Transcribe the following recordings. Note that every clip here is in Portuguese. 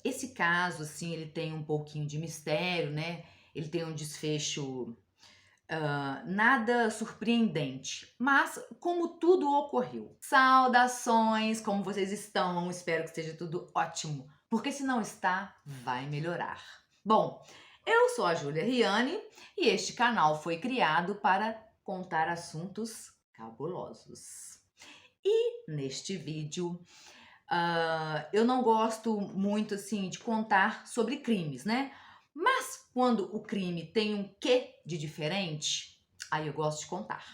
esse caso, assim, ele tem um pouquinho de mistério, né? Ele tem um desfecho nada surpreendente, mas como tudo ocorreu. Saudações, como vocês estão? Espero que esteja tudo ótimo, porque se não está, vai melhorar. Bom, eu sou a Júlia Riane e este canal foi criado para contar assuntos cabulosos. E neste vídeo eu não gosto muito assim de contar sobre crimes, né? Mas quando o crime tem um quê de diferente, aí eu gosto de contar.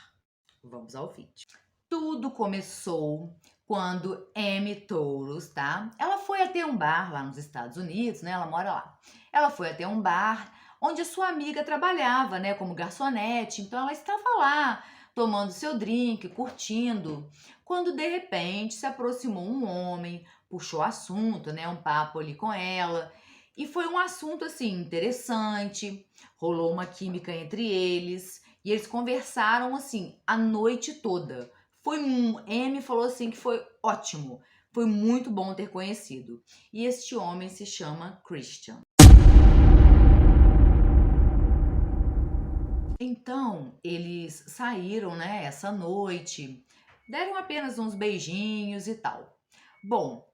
Vamos ao vídeo. Tudo começou quando Amy Touros, tá? Ela foi até um bar lá nos Estados Unidos, né? Ela mora lá. Ela foi até um bar onde a sua amiga trabalhava, né? Como garçonete. Então ela estava lá tomando seu drink, curtindo, quando de repente se aproximou um homem, puxou assunto, né? Um papo ali com ela. E foi um assunto assim interessante, rolou uma química entre eles. E eles conversaram assim a noite toda. Amy falou assim que foi ótimo. Foi muito bom ter conhecido. E este homem se chama Christian. Então, eles saíram, né, essa noite, deram apenas uns beijinhos e tal. Bom,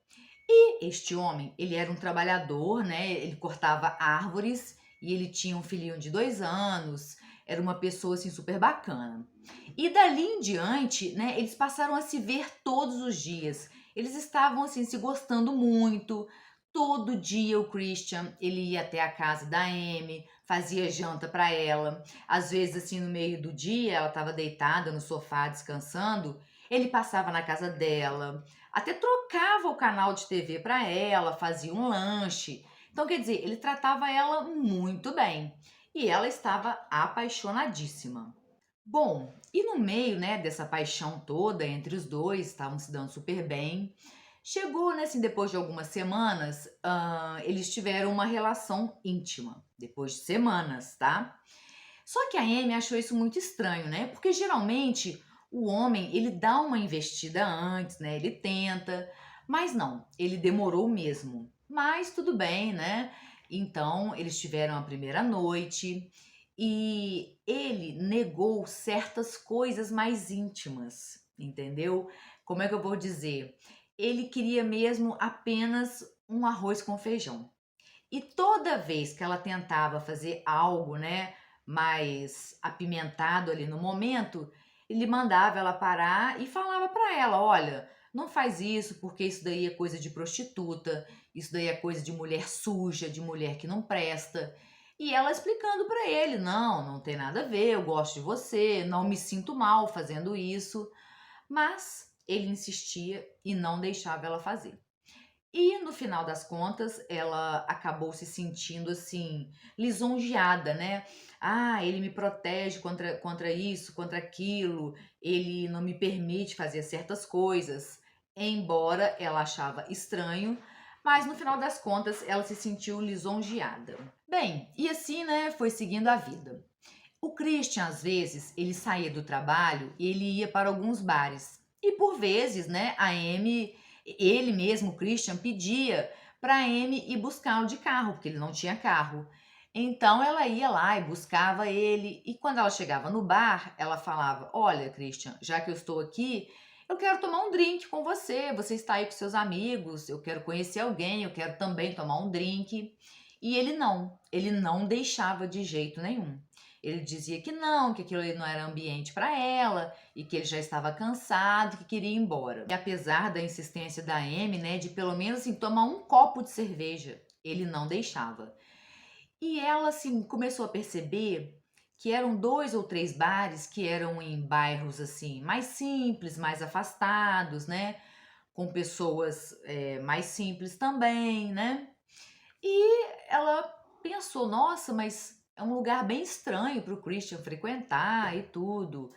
e este homem, ele era um trabalhador, né? Ele cortava árvores e ele tinha um filhinho de 2 anos. Era uma pessoa assim super bacana. E dali em diante, né? Eles passaram a se ver todos os dias. Eles estavam assim se gostando muito. Todo dia o Christian, ele ia até a casa da Amy, fazia janta para ela. Às vezes assim no meio do dia, ela estava deitada no sofá descansando, ele passava na casa dela, até trocava o canal de TV para ela, fazia um lanche. Então, quer dizer, ele tratava ela muito bem e ela estava apaixonadíssima. Bom, e no meio, né, dessa paixão toda entre os dois, estavam se dando super bem. Chegou, né, assim, depois de algumas semanas, eles tiveram uma relação íntima, depois de semanas, tá? Só que a Amy achou isso muito estranho, né? Porque geralmente o homem, ele dá uma investida antes, né? Ele tenta, mas não, ele demorou mesmo. Mas tudo bem, né? Então, eles tiveram a primeira noite e ele negou certas coisas mais íntimas, entendeu? Como é que eu vou dizer? Ele queria mesmo apenas um arroz com feijão. E toda vez que ela tentava fazer algo, né, mais apimentado ali no momento, ele mandava ela parar e falava para ela: olha, não faz isso porque isso daí é coisa de prostituta, isso daí é coisa de mulher suja, de mulher que não presta. E ela explicando para ele: não, não tem nada a ver, eu gosto de você, não me sinto mal fazendo isso. Mas ele insistia e não deixava ela fazer. E no final das contas, ela acabou se sentindo assim, lisonjeada, né? Ah, ele me protege contra isso, contra aquilo, ele não me permite fazer certas coisas. Embora ela achava estranho, mas no final das contas ela se sentiu lisonjeada. Bem, e assim, né, foi seguindo a vida. O Christian, às vezes, ele saía do trabalho e ele ia para alguns bares. E por vezes, né, ele mesmo, o Christian, pedia para a Amy ir buscá-lo de carro, porque ele não tinha carro. Então ela ia lá e buscava ele, e quando ela chegava no bar, ela falava: olha, Christian, já que eu estou aqui, eu quero tomar um drink com você. Você está aí com seus amigos, eu quero conhecer alguém, eu quero também tomar um drink. E ele não deixava de jeito nenhum. Ele dizia que não, que aquilo ali não era ambiente para ela e que ele já estava cansado, que queria ir embora. E apesar da insistência da Amy, né, de pelo menos assim, tomar um copo de cerveja, ele não deixava. E ela assim começou a perceber que eram 2 ou 3 bares que eram em bairros assim mais simples, mais afastados, né, com pessoas mais simples também, né? E ela pensou, nossa, mas é um lugar bem estranho para o Christian frequentar e tudo.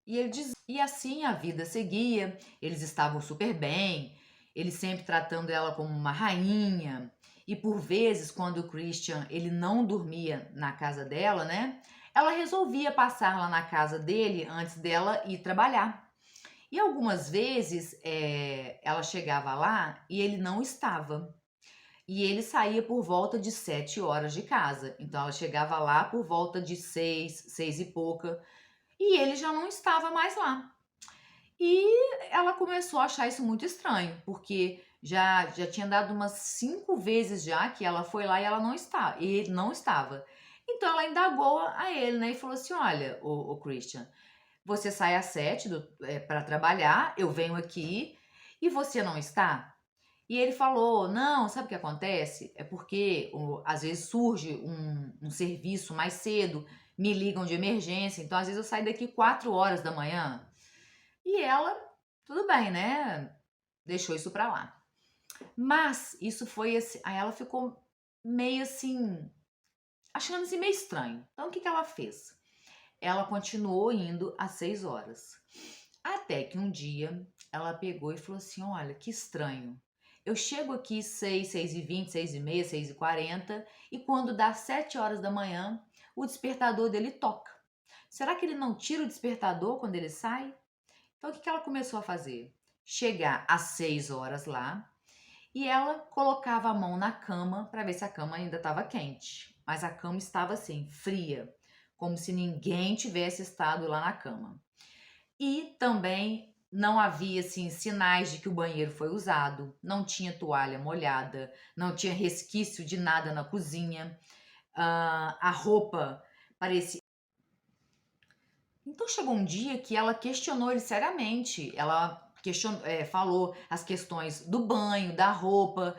E assim a vida seguia, eles estavam super bem, ele sempre tratando ela como uma rainha. E por vezes, quando o Christian ele não dormia na casa dela, né? Ela resolvia passar lá na casa dele antes dela ir trabalhar. E algumas vezes ela chegava lá e ele não estava. E ele saía por volta de 7 horas de casa. Então ela chegava lá por volta de 6, 6 e pouca. E ele já não estava mais lá. E ela começou a achar isso muito estranho, porque já tinha dado umas 5 vezes já que ela foi lá e ela não está, e ele não estava. Então ela indagou a ele, né? E falou assim: olha, o Christian, você sai às 7 para trabalhar, eu venho aqui e você não está? E ele falou: não, sabe o que acontece? É porque às vezes surge um serviço mais cedo, me ligam de emergência, então às vezes eu saio daqui 4 horas da manhã. E ela, tudo bem, né? Deixou isso pra lá. Mas isso foi assim, aí ela ficou meio assim, achando assim meio estranho. Então o que ela fez? Ela continuou indo às 6 horas. Até que um dia ela pegou e falou assim: olha, que estranho. Eu chego aqui 6, 6h20, 6h30, 6h40 e quando dá 7 horas da manhã, o despertador dele toca. Será que ele não tira o despertador quando ele sai? Então, o que ela começou a fazer? Chegar às 6 horas lá e ela colocava a mão na cama para ver se a cama ainda estava quente. Mas a cama estava assim, fria, como se ninguém tivesse estado lá na cama. E também não havia assim sinais de que o banheiro foi usado, não tinha toalha molhada, não tinha resquício de nada na cozinha, a roupa parecia. Então chegou um dia que ela questionou ele seriamente. Ela falou as questões do banho, da roupa,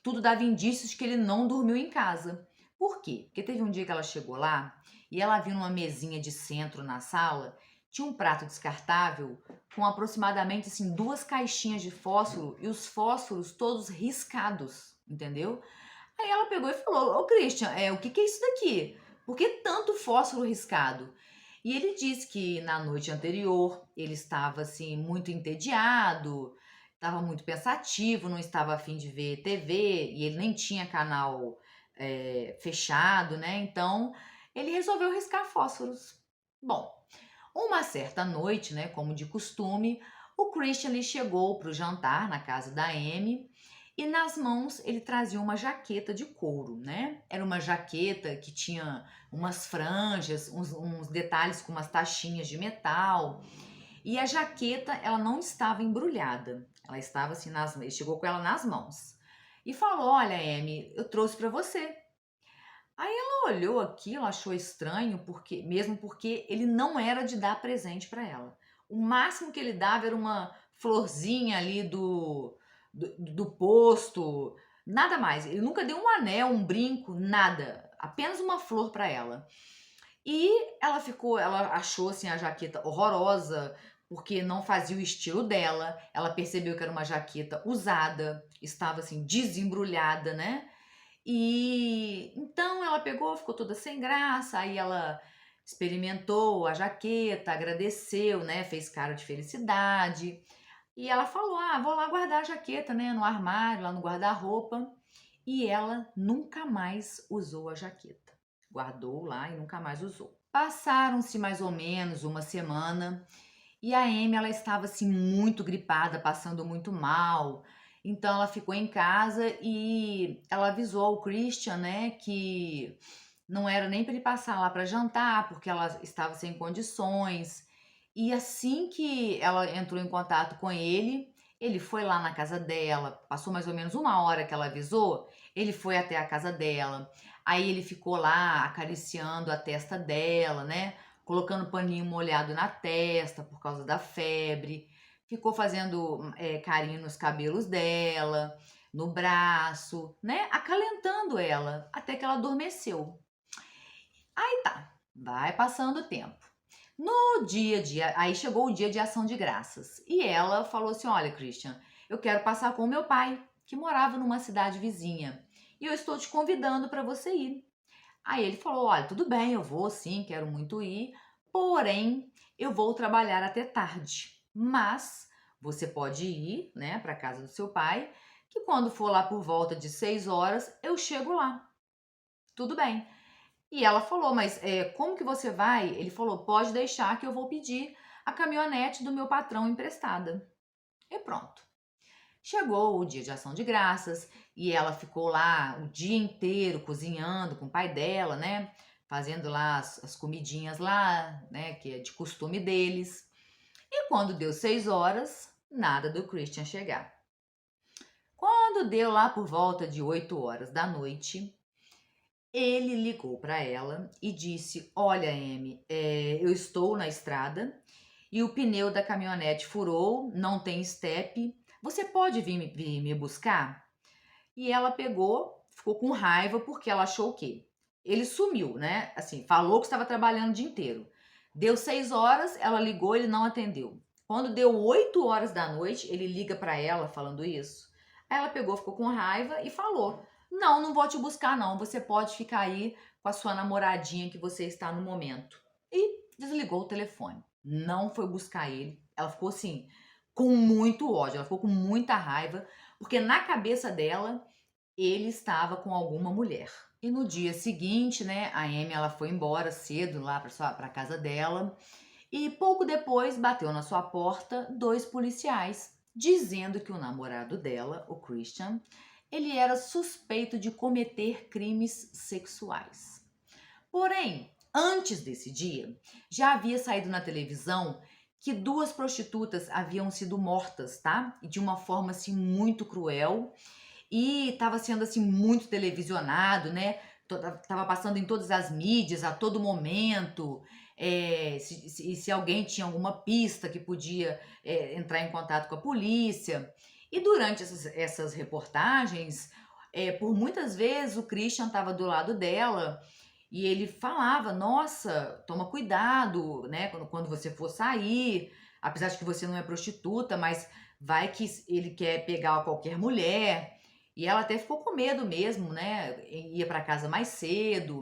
tudo dava indícios de que ele não dormiu em casa. Por quê? Porque teve um dia que ela chegou lá e ela viu numa mesinha de centro na sala, tinha um prato descartável com aproximadamente assim 2 caixinhas de fósforo e os fósforos todos riscados, entendeu? Aí ela pegou e falou: Ô Christian, o que é isso daqui? Por que tanto fósforo riscado? E ele disse que na noite anterior ele estava assim muito entediado, estava muito pensativo, não estava a fim de ver TV e ele nem tinha canal fechado, né? Então ele resolveu riscar fósforos. Bom, uma certa noite, né, como de costume, o Christian lhe chegou para o jantar na casa da Amy e nas mãos ele trazia uma jaqueta de couro, né? Era uma jaqueta que tinha umas franjas, uns detalhes com umas taxinhas de metal. E a jaqueta, ela não estava embrulhada. Ela estava assim ele chegou com ela nas mãos. E falou: "Olha, Amy, eu trouxe para você". Aí ela olhou aquilo, achou estranho, mesmo porque ele não era de dar presente para ela. O máximo que ele dava era uma florzinha ali do posto, nada mais. Ele nunca deu um anel, um brinco, nada. Apenas uma flor para ela. E ela achou assim a jaqueta horrorosa, porque não fazia o estilo dela. Ela percebeu que era uma jaqueta usada, estava assim desembrulhada, né? E então ela pegou, ficou toda sem graça, aí ela experimentou a jaqueta, agradeceu, né? Fez cara de felicidade. E ela falou: "Ah, vou lá guardar a jaqueta, né, no armário, lá no guarda-roupa". E ela nunca mais usou a jaqueta. Guardou lá e nunca mais usou. Passaram-se mais ou menos uma semana e a Amy, ela estava assim muito gripada, passando muito mal. Então ela ficou em casa e ela avisou ao Christian, né, que não era nem para ele passar lá para jantar, porque ela estava sem condições. E assim que ela entrou em contato com ele foi lá na casa dela, passou mais ou menos uma hora que ela avisou, ele foi até a casa dela. Aí ele ficou lá acariciando a testa dela, né? Colocando paninho molhado na testa por causa da febre. Ficou fazendo carinho nos cabelos dela, no braço, né? Acalentando ela até que ela adormeceu. Aí tá, vai passando o tempo. No dia, aí chegou o dia de ação de graças. E ela falou assim: Olha, Christian, eu quero passar com o meu pai, que morava numa cidade vizinha. E eu estou te convidando para você ir. Aí ele falou: Olha, tudo bem, eu vou sim, quero muito ir. Porém, eu vou trabalhar até tarde. Mas você pode ir, né, para casa do seu pai, que quando for lá por volta de 6 horas, eu chego lá. Tudo bem. E ela falou: Mas como que você vai? Ele falou: Pode deixar que eu vou pedir a caminhonete do meu patrão emprestada. E pronto. Chegou o dia de ação de graças e ela ficou lá o dia inteiro cozinhando com o pai dela, né? Fazendo lá as comidinhas lá, né? Que é de costume deles. E quando deu 6 horas, nada do Christian chegar. Quando deu lá por volta de 8 horas da noite, ele ligou para ela e disse: Olha, Amy, eu estou na estrada e o pneu da caminhonete furou, não tem estepe. Você pode vir me buscar? E ela pegou, ficou com raiva porque ela achou o quê? Ele sumiu, né? Assim, falou que estava trabalhando o dia inteiro. Deu 6 horas, ela ligou, ele não atendeu. Quando deu 8 horas da noite, ele liga para ela falando isso. Aí ela pegou, ficou com raiva e falou: Não, não vou te buscar, não. Você pode ficar aí com a sua namoradinha que você está no momento. E desligou o telefone. Não foi buscar ele. Ela ficou assim, com muito ódio, ela ficou com muita raiva, porque na cabeça dela ele estava com alguma mulher. E no dia seguinte, né, a Amy ela foi embora cedo lá para casa dela e pouco depois bateu na sua porta 2 policiais dizendo que o namorado dela, o Christian, ele era suspeito de cometer crimes sexuais. Porém, antes desse dia, já havia saído na televisão que 2 prostitutas haviam sido mortas, tá? E de uma forma assim muito cruel e estava sendo assim muito televisionado, né? Tava passando em todas as mídias a todo momento. Se alguém tinha alguma pista que podia entrar em contato com a polícia. E durante essas reportagens, por muitas vezes o Christian estava do lado dela e ele falava: Nossa, toma cuidado, né? Quando você for sair, apesar de que você não é prostituta, mas vai que ele quer pegar qualquer mulher. E ela até ficou com medo mesmo, né? Ia para casa mais cedo.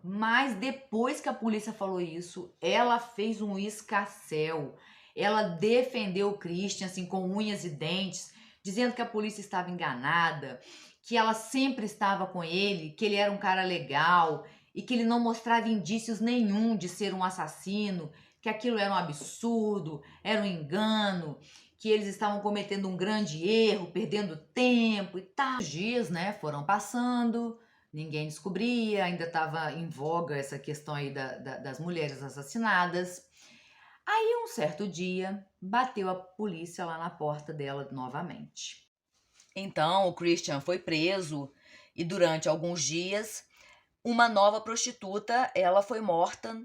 Mas depois que a polícia falou isso, ela fez um escarcéu. Ela defendeu o Christian assim com unhas e dentes, dizendo que a polícia estava enganada, que ela sempre estava com ele, que ele era um cara legal e que ele não mostrava indícios nenhum de ser um assassino, que aquilo era um absurdo, era um engano, que eles estavam cometendo um grande erro, perdendo tempo e tal. Os dias, né, foram passando. Ninguém descobria, ainda estava em voga essa questão aí das mulheres assassinadas. Aí, um certo dia, bateu a polícia lá na porta dela novamente. Então, o Christian foi preso e durante alguns dias, uma nova prostituta, ela foi morta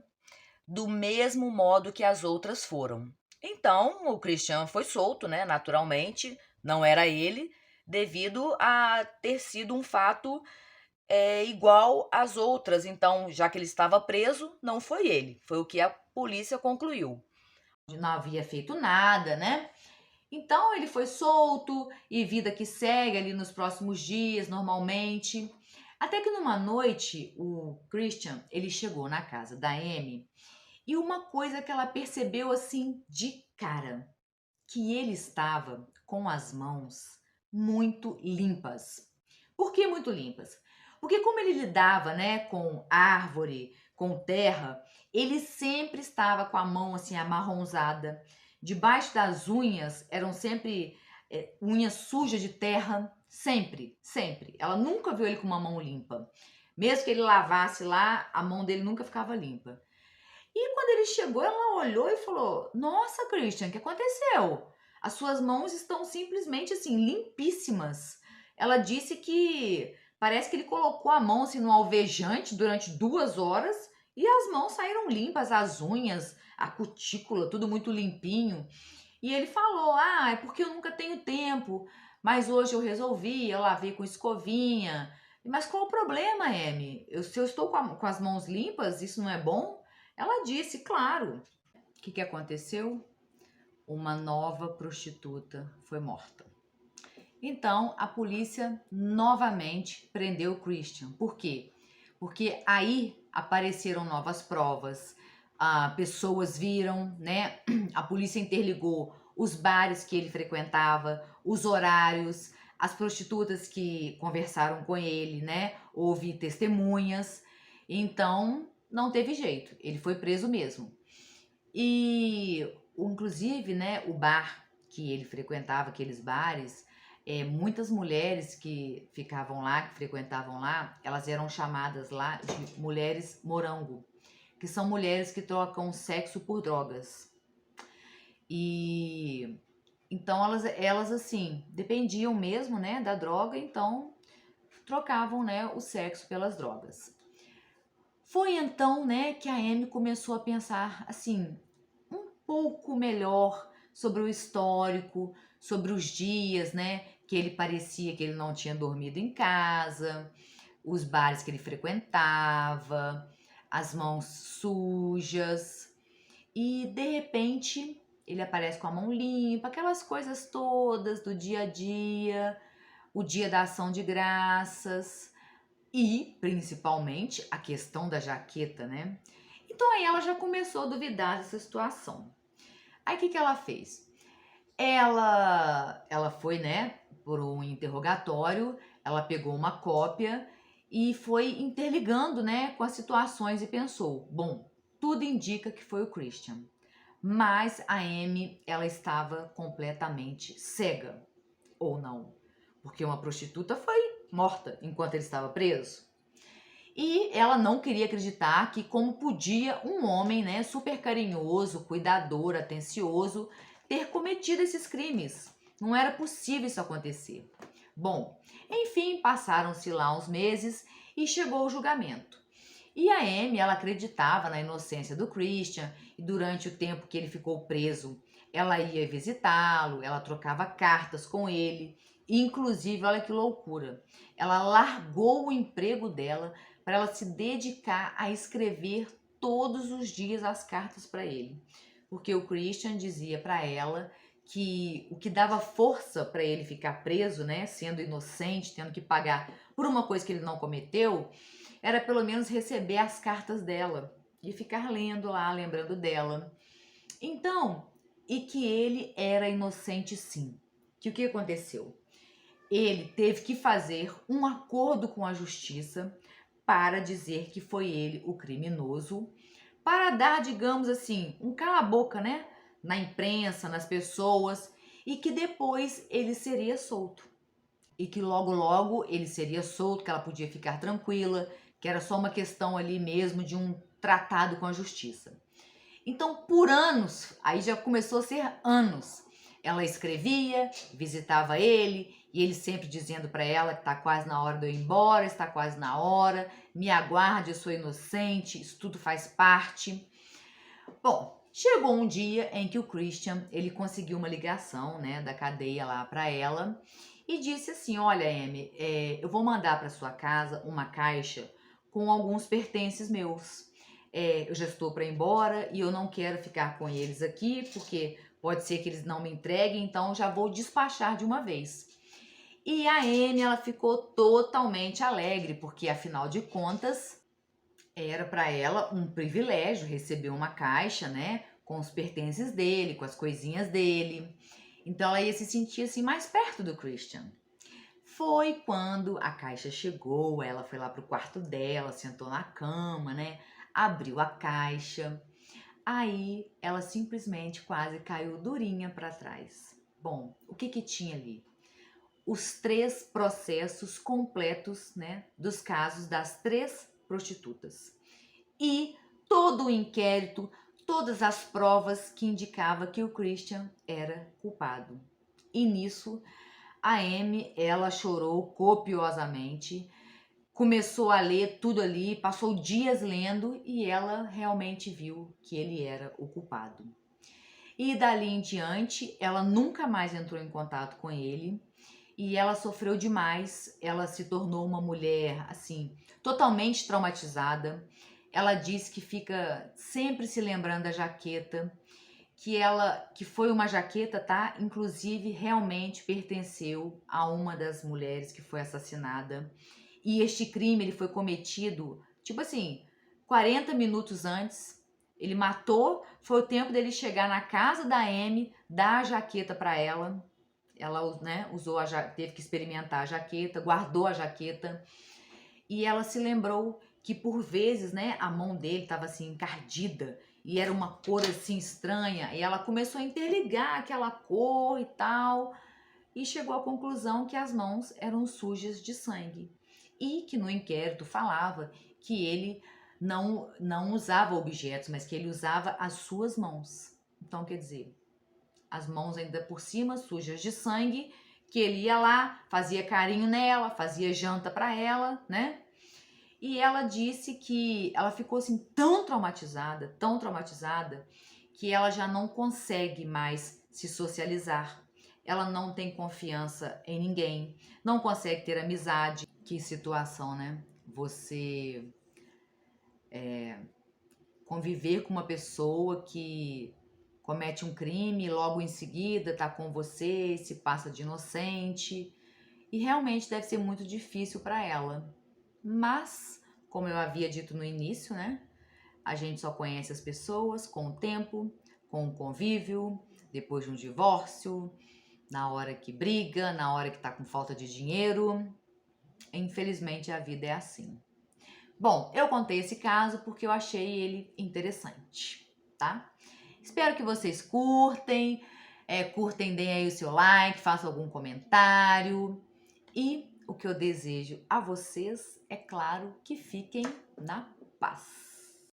do mesmo modo que as outras foram. Então, o Christian foi solto, né, naturalmente, não era ele, devido a ter sido um fato igual às outras. Então, já que ele estava preso, não foi ele. Foi o que a polícia concluiu. Não havia feito nada, né? Então ele foi solto e vida que segue ali nos próximos dias, normalmente. Até que numa noite, o Christian, ele chegou na casa da Amy e uma coisa que ela percebeu assim de cara, que ele estava com as mãos muito limpas. Por que muito limpas? Porque como ele lidava, né, com árvore, com terra, ele sempre estava com a mão assim amarronzada. Debaixo das unhas eram sempre unhas sujas de terra, sempre, sempre. Ela nunca viu ele com uma mão limpa. Mesmo que ele lavasse lá, a mão dele nunca ficava limpa. E quando ele chegou, ela olhou e falou: Nossa, Christian, o que aconteceu? As suas mãos estão simplesmente assim, limpíssimas. Ela disse que parece que ele colocou a mão assim no alvejante durante 2 horas e as mãos saíram limpas, as unhas, a cutícula, tudo muito limpinho. E ele falou: Ah, é porque eu nunca tenho tempo, mas hoje eu resolvi, eu lavei com escovinha. Mas qual o problema, Amy? Se eu estou com as mãos limpas, isso não é bom? Ela disse, claro. O que aconteceu? Uma nova prostituta foi morta. Então a polícia novamente prendeu o Christian. Por quê? Porque aí apareceram novas provas, pessoas viram, né? A polícia interligou os bares que ele frequentava, os horários, as prostitutas que conversaram com ele, né? Houve testemunhas. Então não teve jeito, ele foi preso mesmo. E inclusive, né, o bar que ele frequentava, aqueles bares, Muitas mulheres que ficavam lá, que frequentavam lá, elas eram chamadas lá de mulheres morango, que são mulheres que trocam sexo por drogas. E então elas assim, dependiam mesmo, né, da droga, então trocavam, né, o sexo pelas drogas. Foi então, né, que a Amy começou a pensar assim, um pouco melhor sobre o histórico, sobre os dias, né, que ele parecia que ele não tinha dormido em casa, os bares que ele frequentava, as mãos sujas, e de repente ele aparece com a mão limpa, aquelas coisas todas do dia a dia, o dia da ação de graças e principalmente a questão da jaqueta, né? Então aí ela já começou a duvidar dessa situação. Aí o que ela fez? Ela foi, né, por um interrogatório, ela pegou uma cópia e foi interligando, né, com as situações e pensou, bom, tudo indica que foi o Christian. Mas a Amy, ela estava completamente cega, ou não, porque uma prostituta foi morta enquanto ele estava preso. E ela não queria acreditar que como podia um homem, né, super carinhoso, cuidador, atencioso, ter cometido esses crimes. Não era possível isso acontecer. Bom, enfim, passaram-se lá uns meses e chegou o julgamento. E a Amy, ela acreditava na inocência do Christian e durante o tempo que ele ficou preso, ela ia visitá-lo, ela trocava cartas com ele. Inclusive, olha que loucura, ela largou o emprego dela para ela se dedicar a escrever todos os dias as cartas para ele. Porque o Christian dizia para ela que o que dava força para ele ficar preso, né, sendo inocente, tendo que pagar por uma coisa que ele não cometeu, era pelo menos receber as cartas dela e ficar lendo lá, lembrando dela. Então, e que ele era inocente sim. Que o que aconteceu? Ele teve que fazer um acordo com a justiça para dizer que foi ele o criminoso, para dar, digamos assim, um cala-boca, né? Na imprensa, nas pessoas, e que depois ele seria solto. E que logo, logo ele seria solto, que ela podia ficar tranquila, que era só uma questão ali mesmo de um tratado com a justiça. Então, por anos, aí já começou a ser anos, ela escrevia, visitava ele, e ele sempre dizendo para ela que está quase na hora de eu ir embora, está quase na hora, me aguarde, eu sou inocente, isso tudo faz parte. Bom, chegou um dia em que o Christian, ele conseguiu uma ligação, né, da cadeia lá para ela e disse assim, olha, Amy, eu vou mandar para sua casa uma caixa com alguns pertences meus. Eu já estou para ir embora e eu não quero ficar com eles aqui, porque pode ser que eles não me entreguem, então já vou despachar de uma vez. E a Amy, ela ficou totalmente alegre, porque afinal de contas, era para ela um privilégio receber uma caixa, né, com os pertences dele, com as coisinhas dele. Então ela ia se sentir assim mais perto do Christian. Foi quando a caixa chegou, ela foi lá pro quarto dela, sentou na cama, né? Abriu a caixa. Aí ela simplesmente quase caiu durinha para trás. Bom, o que tinha ali? Os 3 processos completos, né, dos casos das 3 prostitutas. E todo o inquérito, todas as provas que indicavam que o Christian era culpado. E nisso, a Amy, ela chorou copiosamente, começou a ler tudo ali, passou dias lendo e ela realmente viu que ele era o culpado. E dali em diante, ela nunca mais entrou em contato com ele e ela sofreu demais, ela se tornou uma mulher, assim, totalmente traumatizada. Ela diz que fica sempre se lembrando da jaqueta, que foi uma jaqueta, tá? Inclusive, realmente pertenceu a uma das mulheres que foi assassinada. E este crime, ele foi cometido, tipo assim, 40 minutos antes. Ele matou, foi o tempo dele chegar na casa da Amy, dar a jaqueta para ela. Ela, né, teve que experimentar a jaqueta, guardou a jaqueta. E ela se lembrou que por vezes, né, a mão dele estava assim encardida e era uma cor assim estranha, e ela começou a interligar aquela cor e tal. e chegou à conclusão que as mãos eram sujas de sangue e que no inquérito falava que ele não usava objetos, mas que ele usava as suas mãos. Então, quer dizer, as mãos ainda por cima sujas de sangue, que ele ia lá, fazia carinho nela, fazia janta para ela, né? E ela disse que ela ficou assim tão traumatizada, que ela já não consegue mais se socializar. Ela não tem confiança em ninguém, não consegue ter amizade. Que situação, né? Você conviver com uma pessoa que comete um crime e logo em seguida tá com você, se passa de inocente. E realmente deve ser muito difícil para ela. Mas, como eu havia dito no início, né? A gente só conhece as pessoas com o tempo, com o convívio, depois de um divórcio, na hora que briga, na hora que tá com falta de dinheiro. Infelizmente a vida é assim. Bom, eu contei esse caso porque eu achei ele interessante, tá? Espero que vocês curtem, deem aí o seu like, façam algum comentário. E o que eu desejo a vocês é claro que fiquem na paz.